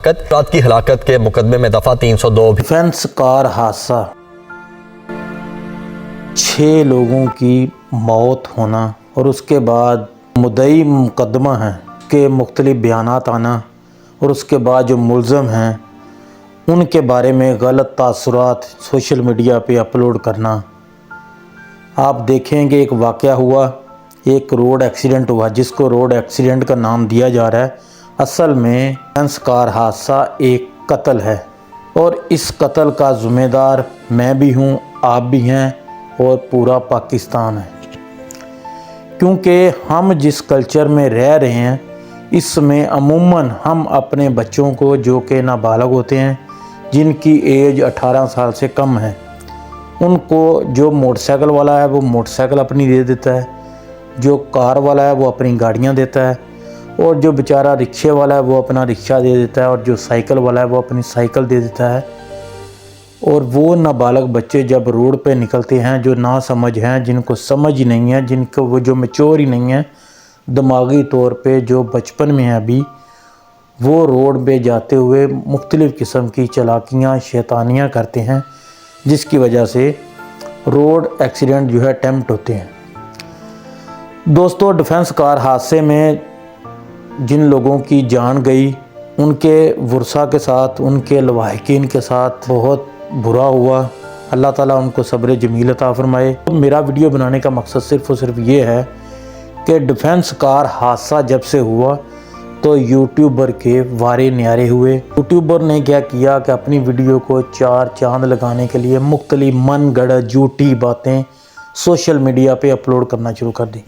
رات کی ہلاکت کے مقدمے میں دفعہ 302 ڈیفنس کار حادثہ 6 لوگوں کی موت ہونا اور اس کے بعد مدعی مقدمہ ہیں کہ مختلف بیانات آنا اور اس کے بعد جو ملزم ہیں ان کے بارے میں غلط تاثرات سوشل میڈیا پہ اپلوڈ کرنا۔ آپ دیکھیں کہ ایک واقعہ ہوا، ایک روڈ ایکسیڈنٹ ہوا جس کو روڈ ایکسیڈنٹ کا نام دیا جا رہا ہے، اصل میں ڈیفنس کار حادثہ ایک قتل ہے اور اس قتل کا ذمہ دار میں بھی ہوں، آپ بھی ہیں اور پورا پاکستان ہے، کیونکہ ہم جس کلچر میں رہ رہے ہیں اس میں عموماً ہم اپنے بچوں کو جو کہ نابالغ ہوتے ہیں، جن کی ایج 18 سال سے کم ہے، ان کو جو موٹر سائیکل والا ہے وہ موٹر سائیکل اپنی دے دیتا ہے، جو کار والا ہے وہ اپنی گاڑیاں دیتا ہے، اور جو بیچارہ رکشے والا ہے وہ اپنا رکشہ دے دیتا ہے، اور جو سائیکل والا ہے وہ اپنی سائیکل دے دیتا ہے۔ اور وہ نابالغ بچے جب روڈ پہ نکلتے ہیں جو نا سمجھ ہیں، جن کو سمجھ ہی نہیں ہے، جن کو وہ جو میچور ہی نہیں ہے دماغی طور پہ، جو بچپن میں ہیں ابھی، وہ روڈ پہ جاتے ہوئے مختلف قسم کی چالاکیاں شیطانیاں کرتے ہیں، جس کی وجہ سے روڈ ایکسیڈنٹ جو ہے اٹیمپٹ ہوتے ہیں۔ دوستو، ڈیفنس کار حادثے میں جن لوگوں کی جان گئی ان کے ورثاء کے ساتھ، ان کے لواحقین کے ساتھ بہت برا ہوا۔ اللہ تعالیٰ ان کو صبر جمیل عطا فرمائے۔ میرا ویڈیو بنانے کا مقصد صرف اور صرف یہ ہے کہ ڈیفنس کار حادثہ جب سے ہوا تو یوٹیوبر کے وارے نیارے ہوئے۔ یوٹیوبر نے کیا کیا کہ اپنی ویڈیو کو 4 چاند لگانے کے لیے مختلف من گڑھ جھوٹی باتیں سوشل میڈیا پہ اپلوڈ کرنا شروع کر دی۔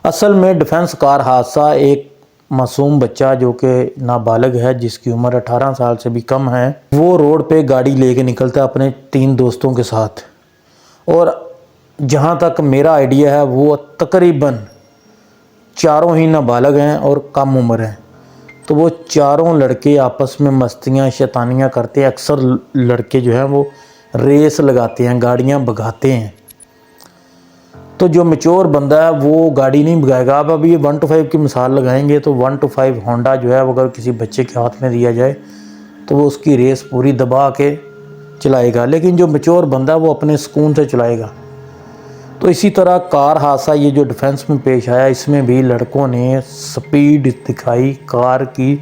اصل میں ڈیفنس کار حادثہ ایک معصوم بچہ جو کہ نابالغ ہے، جس کی عمر 18 سال سے بھی کم ہے، وہ روڈ پہ گاڑی لے کے نکلتا ہے اپنے 3 دوستوں کے ساتھ، اور جہاں تک میرا آئیڈیا ہے وہ تقریباً چاروں ہی نابالغ ہیں اور کم عمر ہیں۔ تو وہ چاروں لڑکے آپس میں مستیاں شیطانیاں کرتے ہیں۔ اکثر لڑکے جو ہیں وہ ریس لگاتے ہیں، گاڑیاں بھگاتے ہیں۔ تو جو میچور بندہ ہے وہ گاڑی نہیں بھگائے گا۔ آپ ابھی یہ 1 to 5 کی مثال لگائیں گے تو 1 to 5 ہونڈا جو ہے وہ اگر کسی بچے کے ہاتھ میں دیا جائے تو وہ اس کی ریس پوری دبا کے چلائے گا، لیکن جو میچور بندہ ہے وہ اپنے سکون سے چلائے گا۔ تو اسی طرح کار حادثہ یہ جو ڈیفنس میں پیش آیا، اس میں بھی لڑکوں نے سپیڈ دکھائی کار کی۔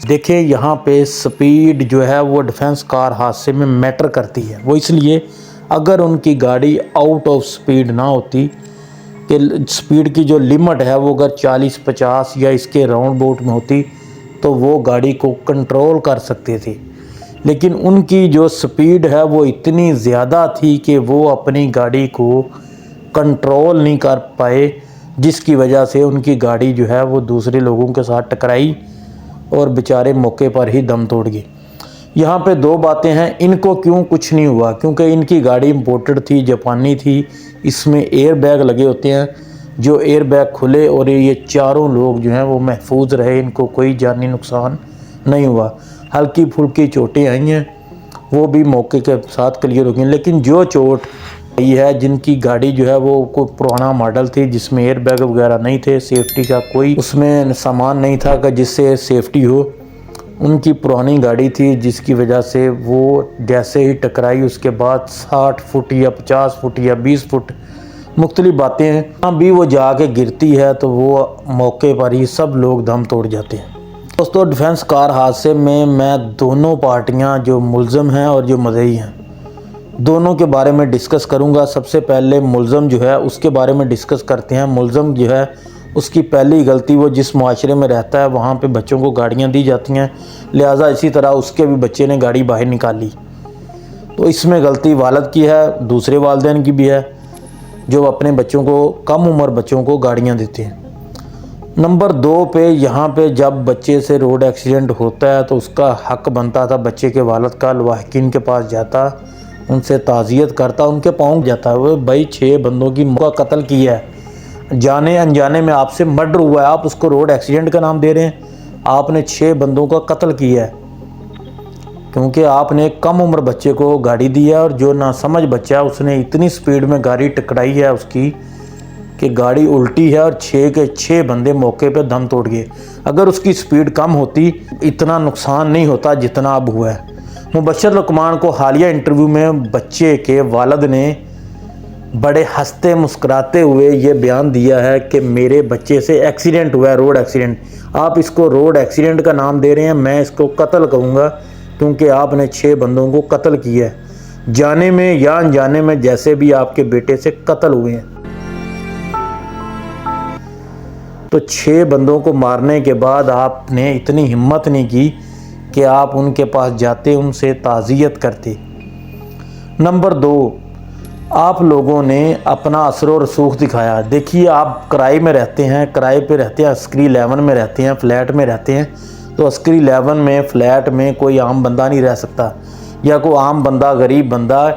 دیکھیں یہاں پہ سپیڈ جو ہے وہ ڈیفنس کار حادثے میں میٹر کرتی ہے۔ وہ اس لیے اگر ان کی گاڑی آؤٹ آف سپیڈ نہ ہوتی، کہ سپیڈ کی جو لمٹ ہے وہ اگر 40-50 یا اس کے راؤنڈ باؤٹ میں ہوتی تو وہ گاڑی کو کنٹرول کر سکتے تھے، لیکن ان کی جو سپیڈ ہے وہ اتنی زیادہ تھی کہ وہ اپنی گاڑی کو کنٹرول نہیں کر پائے، جس کی وجہ سے ان کی گاڑی جو ہے وہ دوسرے لوگوں کے ساتھ ٹکرائی اور بیچارے موقع پر ہی دم توڑ گئے۔ یہاں پہ 2 باتیں ہیں، ان کو کیوں کچھ نہیں ہوا؟ کیونکہ ان کی گاڑی امپورٹڈ تھی، جاپانی تھی، اس میں ایئر بیگ لگے ہوتے ہیں، جو ایئر بیگ کھلے اور یہ چاروں لوگ جو ہیں وہ محفوظ رہے، ان کو کوئی جانی نقصان نہیں ہوا۔ ہلکی پھلکی چوٹیں آئی ہیں، وہ بھی موقع کے ساتھ کلیئر ہو گئی، لیکن جو چوٹ آئی ہے، جن کی گاڑی جو ہے وہ کوئی پرانا ماڈل تھی جس میں ایئر بیگ وغیرہ نہیں تھے، سیفٹی کا کوئی اس میں سامان نہیں تھا کہ جس سے سیفٹی ہو، ان کی پرانی گاڑی تھی، جس کی وجہ سے وہ جیسے ہی ٹکرائی اس کے بعد 60 فٹ یا 50 فٹ یا 20 فٹ مختلف باتیں ہیں، ہاں بھی وہ جا کے گرتی ہے تو وہ موقع پر ہی سب لوگ دم توڑ جاتے ہیں۔ دوستو، ڈیفنس کار حادثے میں دونوں پارٹیاں جو ملزم ہیں اور جو مدعی ہیں دونوں کے بارے میں ڈسکس کروں گا۔ سب سے پہلے ملزم جو ہے اس کے بارے میں ڈسکس کرتے ہیں۔ ملزم جو ہے اس کی پہلی غلطی، وہ جس معاشرے میں رہتا ہے وہاں پہ بچوں کو گاڑیاں دی جاتی ہیں، لہٰذا اسی طرح اس کے بھی بچے نے گاڑی باہر نکالی، تو اس میں غلطی والد کی ہے، دوسرے والدین کی بھی ہے، جو اپنے بچوں کو، کم عمر بچوں کو گاڑیاں دیتے ہیں۔ نمبر 2 پہ یہاں پہ جب بچے سے روڈ ایکسیڈنٹ ہوتا ہے تو اس کا حق بنتا تھا بچے کے والد کا، لواحقین کے پاس جاتا، ان سے تعزیت کرتا، ان کے پاؤں جاتا، وہ بھائی 6 بندوں کی کا قتل کیا ہے، جانے انجانے میں آپ سے مرڈر ہوا ہے، آپ اس کو روڈ ایکسیڈنٹ کا نام دے رہے ہیں، آپ نے 6 بندوں کا قتل کیا ہے، کیونکہ آپ نے ایک کم عمر بچے کو گاڑی دی ہے، اور جو ناسمجھ بچہ ہے اس نے اتنی سپیڈ میں گاڑی ٹکرائی ہے اس کی کہ گاڑی الٹی ہے اور 6 کے 6 بندے موقع پہ دم توڑ گئے۔ اگر اس کی سپیڈ کم ہوتی اتنا نقصان نہیں ہوتا جتنا اب ہوا ہے۔ مبشر لقمان کو حالیہ انٹرویو میں بچے کے والد نے بڑے ہنستے مسکراتے ہوئے یہ بیان دیا ہے کہ میرے بچے سے ایکسیڈنٹ ہوا ہے، روڈ ایکسیڈنٹ۔ آپ اس کو روڈ ایکسیڈنٹ کا نام دے رہے ہیں، میں اس کو قتل کہوں گا، کیونکہ آپ نے 6 بندوں کو قتل کیا ہے، جانے میں یا انجانے میں، جیسے بھی آپ کے بیٹے سے قتل ہوئے ہیں۔ تو 6 بندوں کو مارنے کے بعد آپ نے اتنی ہمت نہیں کی کہ آپ ان کے پاس جاتے، ان سے تعزیت کرتے۔ نمبر 2، آپ لوگوں نے اپنا اثر و رسوخ دکھایا۔ دیکھیے آپ کرائے میں رہتے ہیں، کرائے پہ رہتے ہیں، عسکری 11 میں رہتے ہیں، فلیٹ میں رہتے ہیں، تو عسکری 11 میں فلیٹ میں کوئی عام بندہ نہیں رہ سکتا، یا کوئی عام بندہ غریب بندہ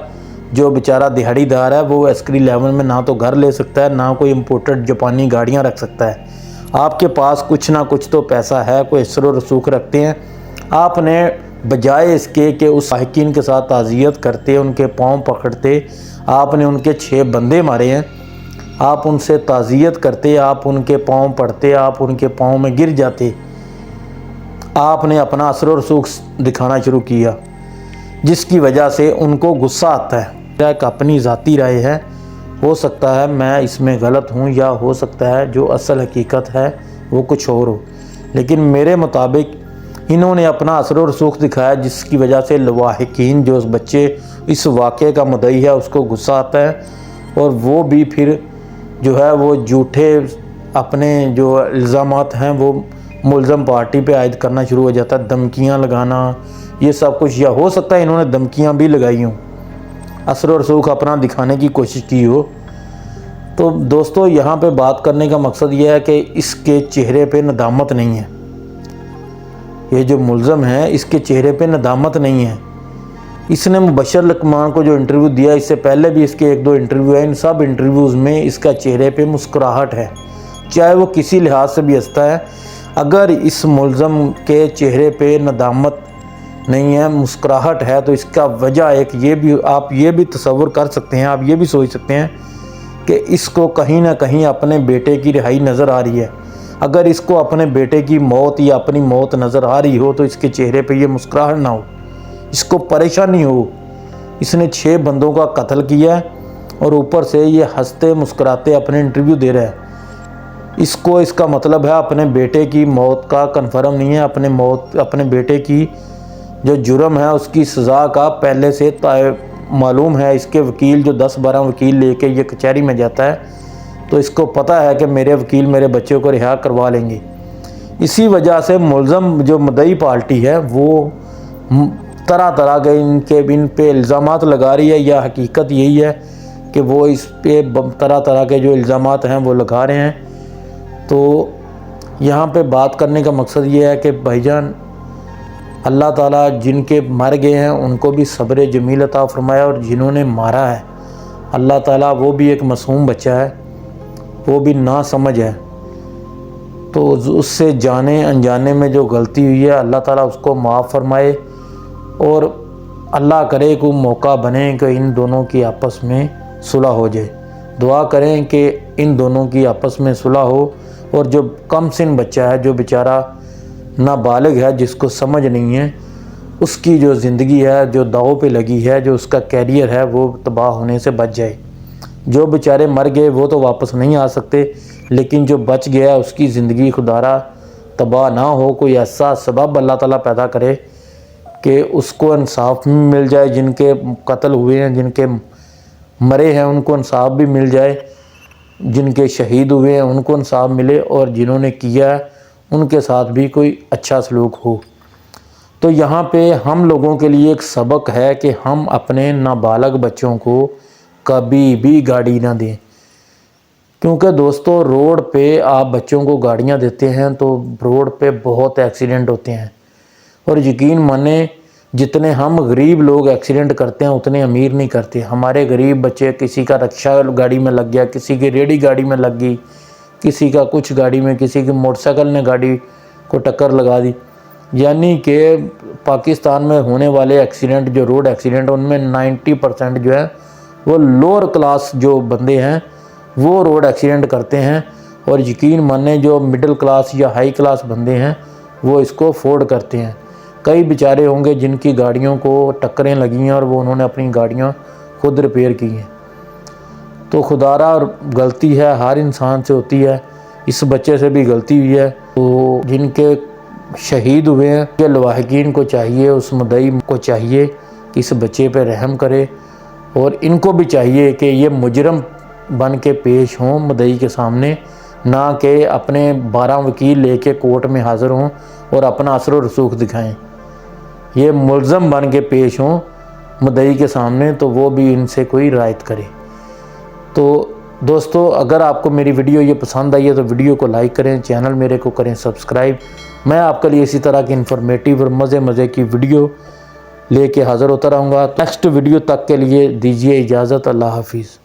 جو بیچارہ دہاڑی دار ہے وہ عسکری 11 میں نہ تو گھر لے سکتا ہے، نہ کوئی امپورٹڈ جاپانی گاڑیاں رکھ سکتا ہے۔ آپ کے پاس کچھ نہ کچھ تو پیسہ ہے، کوئی اثر و رسوخ رکھتے ہیں۔ آپ نے بجائے اس کے کہ اس صاحقین کے ساتھ تعزیت کرتے، ان کے پاؤں پکڑتے، آپ نے ان کے 6 بندے مارے ہیں، آپ ان سے تعزیت کرتے، آپ ان کے پاؤں پڑتے، آپ ان کے پاؤں میں گر جاتے۔ آپ نے اپنا اثر و رسوخ دکھانا شروع کیا، جس کی وجہ سے ان کو غصہ آتا ہے۔ میرا ایک اپنی ذاتی رائے ہے، ہو سکتا ہے میں اس میں غلط ہوں، یا ہو سکتا ہے جو اصل حقیقت ہے وہ کچھ اور ہو، لیکن میرے مطابق انہوں نے اپنا اثر و رسوخ دکھایا، جس کی وجہ سے لواحقین جو اس بچے اس واقعے کا مدعی ہے اس کو غصہ آتا ہے، اور وہ بھی پھر جو ہے وہ جھوٹے اپنے جو الزامات ہیں وہ ملزم پارٹی پہ عائد کرنا شروع ہو جاتا ہے، دھمکیاں لگانا، یہ سب کچھ، یا ہو سکتا ہے انہوں نے دھمکیاں بھی لگائی ہوں، اثر و رسوخ اپنا دکھانے کی کوشش کی ہو۔ تو دوستو یہاں پہ بات کرنے کا مقصد یہ ہے کہ اس کے چہرے پہ ندامت نہیں ہے، یہ جو ملزم ہے اس کے چہرے پہ ندامت نہیں ہے۔ اس نے مبشر لقمان کو جو انٹرویو دیا، اس سے پہلے بھی اس کے 1-2 انٹرویو ہیں، ان سب انٹرویوز میں اس کا چہرے پہ مسکراہٹ ہے، چاہے وہ کسی لحاظ سے بھی ہنستا ہے۔ اگر اس ملزم کے چہرے پہ ندامت نہیں ہے، مسکراہٹ ہے، تو اس کا وجہ ایک یہ بھی، آپ یہ بھی تصور کر سکتے ہیں، آپ یہ بھی سوچ سکتے ہیں کہ اس کو کہیں نہ کہیں اپنے بیٹے کی رہائی نظر آ رہی ہے۔ اگر اس کو اپنے بیٹے کی موت یا اپنی موت نظر آ رہی ہو تو اس کے چہرے پہ یہ مسکراہٹ نہ ہو، اس کو پریشانی ہو۔ اس نے 6 بندوں کا قتل کیا ہے اور اوپر سے یہ ہنستے مسکراتے اپنے انٹرویو دے رہا ہے۔ اس کو اس کا مطلب ہے اپنے بیٹے کی موت کا کنفرم نہیں ہے، اپنے بیٹے کی جو جرم ہے اس کی سزا کا پہلے سے معلوم ہے۔ اس کے وکیل جو 10-12 وکیل لے کے یہ کچہری میں جاتا ہے تو اس کو پتہ ہے کہ میرے وکیل میرے بچے کو رہا کروا لیں گے۔ اسی وجہ سے ملزم جو مدعی پارٹی ہے وہ طرح طرح کے ان پہ الزامات لگا رہی ہے، یا حقیقت یہی ہے کہ وہ اس پہ طرح طرح کے جو الزامات ہیں وہ لگا رہے ہیں۔ تو یہاں پہ بات کرنے کا مقصد یہ ہے کہ بھائی جان، اللہ تعالیٰ جن کے مر گئے ہیں ان کو بھی صبر جمیل عطا فرمائے، اور جنہوں نے مارا ہے اللہ تعالیٰ، وہ بھی ایک معصوم بچہ ہے، وہ بھی نا سمجھ ہے، تو اس سے جانے انجانے میں جو غلطی ہوئی ہے اللہ تعالیٰ اس کو معاف فرمائے، اور اللہ کرے کہ موقع بنے کہ ان دونوں کی آپس میں صلح ہو جائے۔ دعا کریں کہ ان دونوں کی آپس میں صلح ہو، اور جو کم سن بچہ ہے، جو بیچارہ نابالغ ہے، جس کو سمجھ نہیں ہے، اس کی جو زندگی ہے جو داؤ پہ لگی ہے، جو اس کا کیریئر ہے، وہ تباہ ہونے سے بچ جائے۔ جو بیچارے مر گئے وہ تو واپس نہیں آ سکتے، لیکن جو بچ گیا اس کی زندگی خدارہ تباہ نہ ہو۔ کوئی ایسا سبب اللہ تعالیٰ پیدا کرے کہ اس کو انصاف مل جائے، جن کے قتل ہوئے ہیں، جن کے مرے ہیں ان کو انصاف بھی مل جائے، جن کے شہید ہوئے ہیں ان کو انصاف ملے، اور جنہوں نے کیا ہے ان کے ساتھ بھی کوئی اچھا سلوک ہو۔ تو یہاں پہ ہم لوگوں کے لیے ایک سبق ہے کہ ہم اپنے نابالغ بچوں کو کبھی بھی گاڑی نہ دیں، کیونکہ دوستو روڈ پہ آپ بچوں کو گاڑیاں دیتے ہیں تو روڈ پہ بہت ایکسیڈنٹ ہوتے ہیں، اور یقین مانیں جتنے ہم غریب لوگ ایکسیڈنٹ کرتے ہیں اتنے امیر نہیں کرتے۔ ہمارے غریب بچے، کسی کا رکشہ گاڑی میں لگ گیا، کسی کی ریڑھی گاڑی میں لگ گئی، کسی کا کچھ گاڑی میں، کسی کی موٹر سائیکل نے گاڑی کو ٹکر لگا دی، یعنی کہ پاکستان میں ہونے والے ایکسیڈنٹ جو روڈ ایکسیڈنٹ ان میں 90% جو ہے وہ لوور کلاس جو بندے ہیں وہ روڈ ایکسیڈنٹ کرتے ہیں، اور یقین مانیں جو مڈل کلاس یا ہائی کلاس بندے ہیں وہ اس کو افورڈ کرتے ہیں۔ کئی بیچارے ہوں گے جن کی گاڑیوں کو ٹکریں لگی ہیں اور وہ انہوں نے اپنی گاڑیاں خود ریپیئر کی ہیں۔ تو خدارہ غلطی ہے ہر انسان سے ہوتی ہے، اس بچے سے بھی غلطی ہوئی ہے۔ تو جن کے شہید ہوئے ہیں کہ لواحقین کو چاہیے، اس مدعی کو چاہیے کہ اس بچے پہ رحم کرے، اور ان کو بھی چاہیے کہ یہ مجرم بن کے پیش ہوں مدعی کے سامنے، نہ کہ اپنے 12 وکیل لے کے کورٹ میں حاضر ہوں اور اپنا اثر و رسوخ دکھائیں۔ یہ ملزم بن کے پیش ہوں مدعی کے سامنے، تو وہ بھی ان سے کوئی رعایت کرے۔ تو دوستو، اگر آپ کو میری ویڈیو یہ پسند آئی ہے تو ویڈیو کو لائک کریں، چینل میرے کو کریں سبسکرائب۔ میں آپ کے لیے اسی طرح کی انفارمیٹیو اور مزے کی ویڈیو لے کے حاضر ہوتا رہوں گا۔ نیکسٹ ویڈیو تک کے لیے دیجیے اجازت۔ اللہ حافظ۔